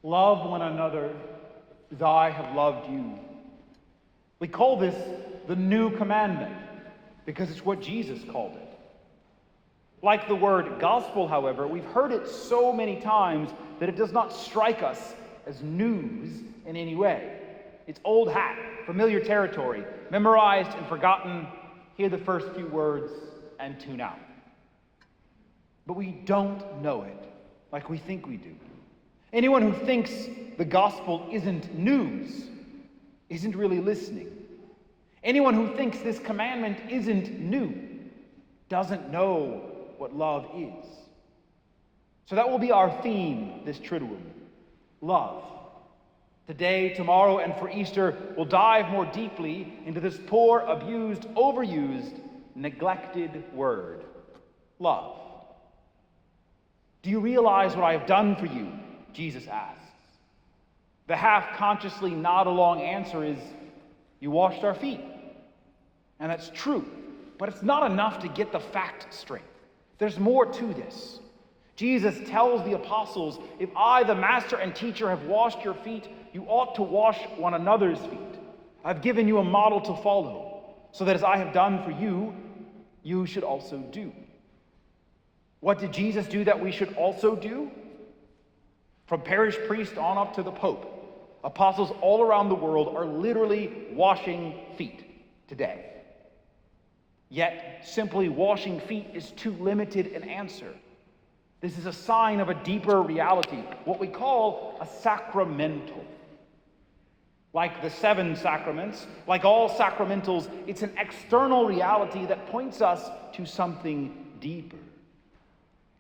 Love one another as I have loved you. We call this the new commandment because it's what Jesus called it. Like the word gospel, however, we've heard it so many times that it does not strike us as news in any way. It's old hat, familiar territory, memorized and forgotten. Hear the first few words and tune out. But we don't know it like we think we do. Anyone who thinks the gospel isn't news isn't really listening. Anyone who thinks this commandment isn't new doesn't know what love is. So that will be our theme this Triduum, love. Today, tomorrow, and for Easter, we'll dive more deeply into this poor, abused, overused, neglected word, love. Do you realize what I have done for you? Jesus asks. The half-consciously nod-along answer is, you washed our feet. And that's true, but it's not enough to get the fact straight. There's more to this. Jesus tells the apostles, if I, the master and teacher, have washed your feet, you ought to wash one another's feet. I've given you a model to follow, so that as I have done for you, you should also do. What did Jesus do that we should also do? From parish priest on up to the Pope, apostles all around the world are literally washing feet today. Yet, simply washing feet is too limited an answer. This is a sign of a deeper reality, what we call a sacramental. Like the 7 sacraments, like all sacramentals, it's an external reality that points us to something deeper.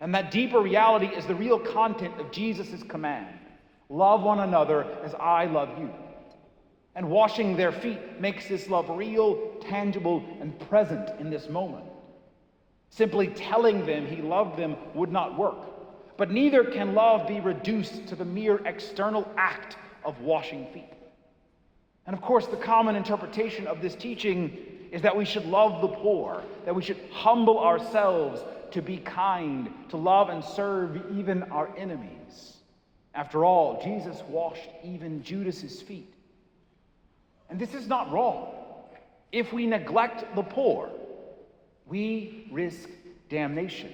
And that deeper reality is the real content of Jesus' command. Love one another as I love you. And washing their feet makes this love real, tangible, and present in this moment. Simply telling them he loved them would not work. But neither can love be reduced to the mere external act of washing feet. And of course, the common interpretation of this teaching is that we should love the poor, that we should humble ourselves to be kind, to love and serve even our enemies. After all, Jesus washed even Judas's feet. And this is not wrong. If we neglect the poor, we risk damnation.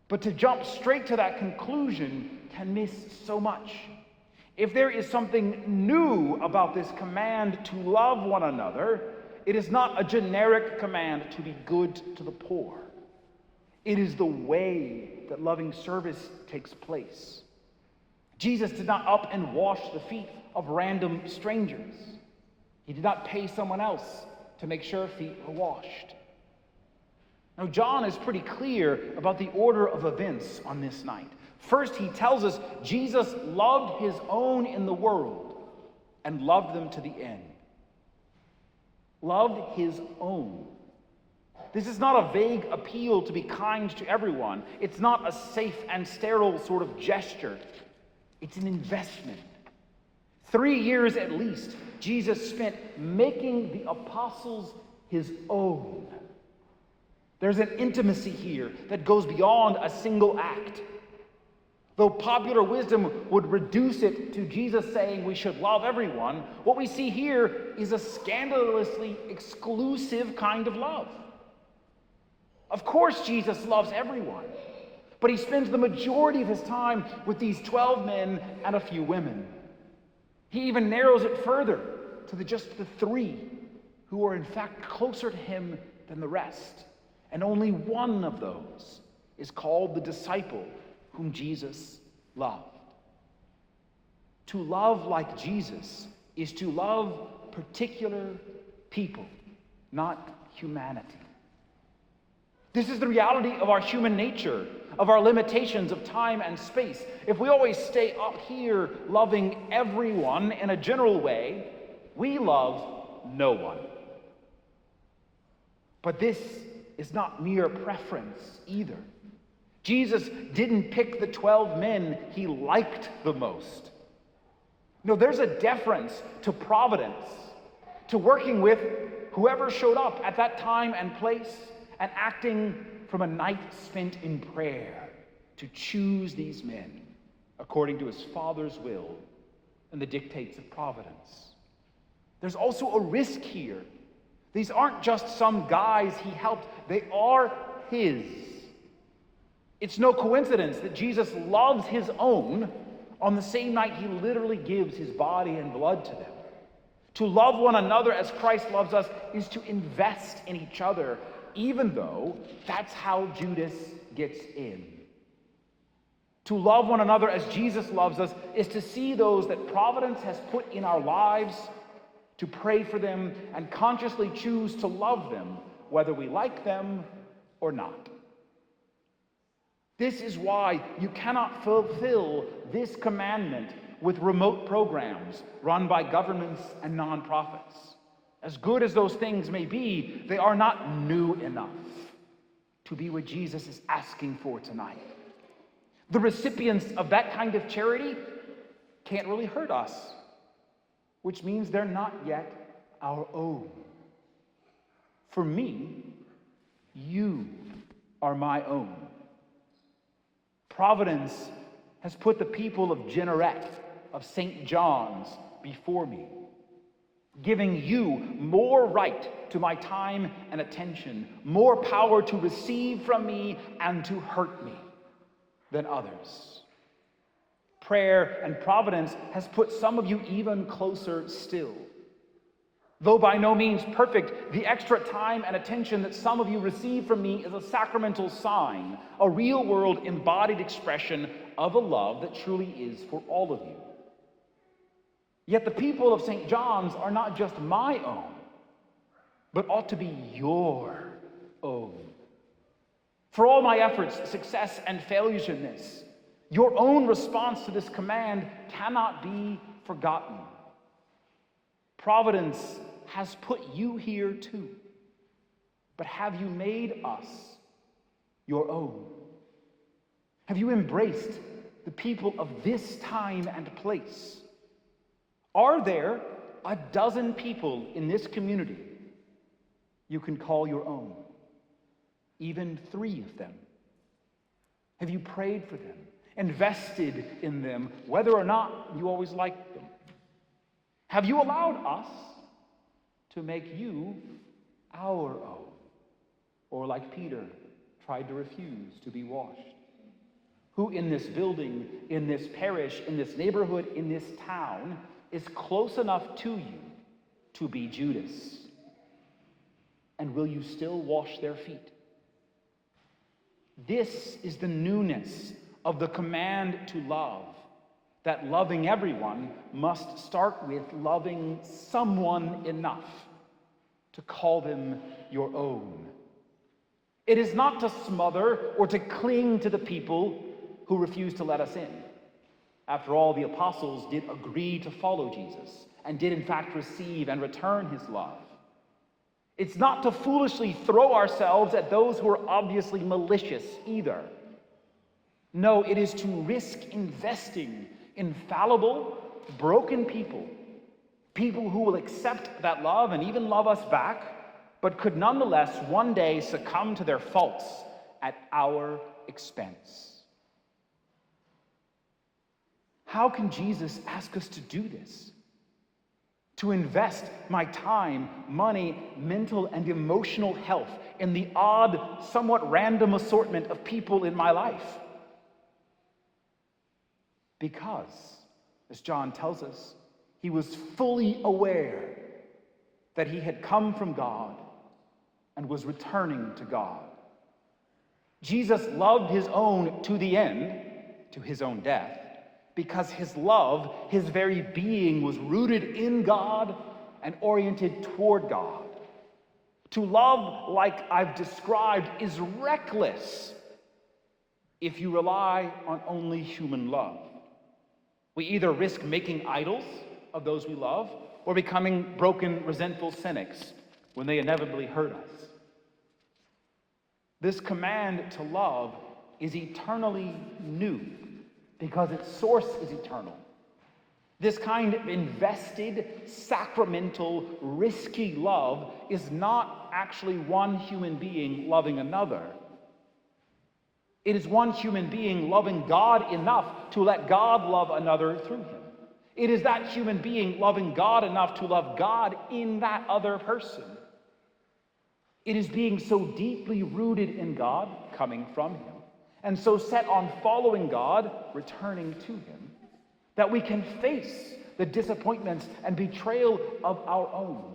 But to jump straight to that conclusion can miss so much. If there is something new about this command to love one another, it is not a generic command to be good to the poor. It is the way that loving service takes place. Jesus did not up and wash the feet of random strangers. He did not pay someone else to make sure feet were washed. Now, John is pretty clear about the order of events on this night. First, he tells us Jesus loved his own in the world and loved them to the end. Loved his own. This is not a vague appeal to be kind to everyone. It's not a safe and sterile sort of gesture. It's an investment. 3 years at least, Jesus spent making the apostles his own. There's an intimacy here that goes beyond a single act. Though popular wisdom would reduce it to Jesus saying we should love everyone, what we see here is a scandalously exclusive kind of love. Of course, Jesus loves everyone, but he spends the majority of his time with these 12 men and a few women. He even narrows it further to just the 3 who are in fact closer to him than the rest. And only one of those is called the disciple whom Jesus loved. To love like Jesus is to love particular people, not humanity. This is the reality of our human nature, of our limitations of time and space. If we always stay up here loving everyone in a general way, we love no one. But this is not mere preference either. Jesus didn't pick the 12 men he liked the most. No, there's a deference to providence, to working with whoever showed up at that time and place, and acting from a night spent in prayer to choose these men according to his Father's will and the dictates of providence. There's also a risk here. These aren't just some guys he helped, they are his. It's no coincidence that Jesus loves his own on the same night he literally gives his body and blood to them. To love one another as Christ loves us is to invest in each other, even though that's how Judas gets in. To love one another as Jesus loves us is to see those that providence has put in our lives, to pray for them, and consciously choose to love them, whether we like them or not. This is why you cannot fulfill this commandment with remote programs run by governments and nonprofits. As good as those things may be, they are not new enough to be what Jesus is asking for tonight. The recipients of that kind of charity can't really hurt us, which means they're not yet our own. For me, you are my own. Providence has put the people of Generet, of St. John's, before me, giving you more right to my time and attention, more power to receive from me and to hurt me than others. Prayer and providence has put some of you even closer still. Though by no means perfect, the extra time and attention that some of you receive from me is a sacramental sign, a real-world embodied expression of a love that truly is for all of you. Yet the people of St. John's are not just my own, but ought to be your own. For all my efforts, success, and failures in this, your own response to this command cannot be forgotten. Providence has put you here too. But have you made us your own? Have you embraced the people of this time and place? Are there a dozen people in this community you can call your own? Even 3 of them? Have you prayed for them, invested in them, whether or not you always liked them? Have you allowed us to make you our own? Or like Peter, tried to refuse to be washed? Who in this building, in this parish, in this neighborhood, in this town, is close enough to you to be Judas? And will you still wash their feet? This is the newness of the command to love, that loving everyone must start with loving someone enough to call them your own. It is not to smother or to cling to the people who refuse to let us in. After all, the apostles did agree to follow Jesus and did in fact receive and return his love. It's not to foolishly throw ourselves at those who are obviously malicious either. No, it is to risk investing in fallible, broken people, people who will accept that love and even love us back, but could nonetheless one day succumb to their faults at our expense. How can Jesus ask us to do this? To invest my time, money, mental, and emotional health in the odd, somewhat random assortment of people in my life? Because, as John tells us, he was fully aware that he had come from God and was returning to God. Jesus loved his own to the end, to his own death, because his love, his very being, was rooted in God and oriented toward God. To love like I've described is reckless if you rely on only human love. We either risk making idols of those we love or becoming broken, resentful cynics when they inevitably hurt us. This command to love is eternally new because its source is eternal. This kind of invested, sacramental, risky love is not actually one human being loving another. It is one human being loving God enough to let God love another through him. It is that human being loving God enough to love God in that other person. It is being so deeply rooted in God, coming from him, and so set on following God, returning to him, that we can face the disappointments and betrayal of our own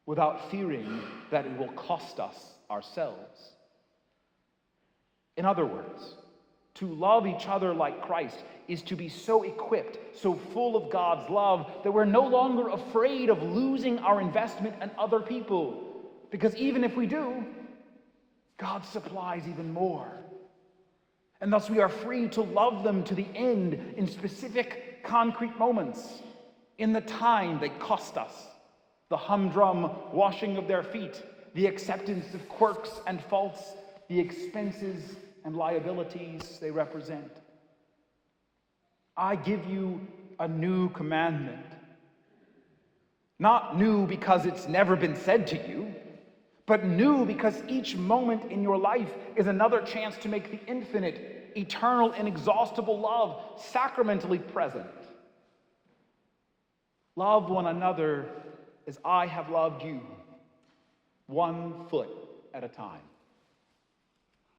without fearing that it will cost us ourselves. In other words, to love each other like Christ is to be so equipped, so full of God's love, that we're no longer afraid of losing our investment in other people. Because even if we do, God supplies even more. And thus we are free to love them to the end in specific, concrete moments, in the time they cost us, the humdrum washing of their feet, the acceptance of quirks and faults, the expenses and liabilities they represent. I give you a new commandment. Not new because it's never been said to you, but new because each moment in your life is another chance to make the infinite, eternal, inexhaustible love sacramentally present. Love one another as I have loved you, one foot at a time.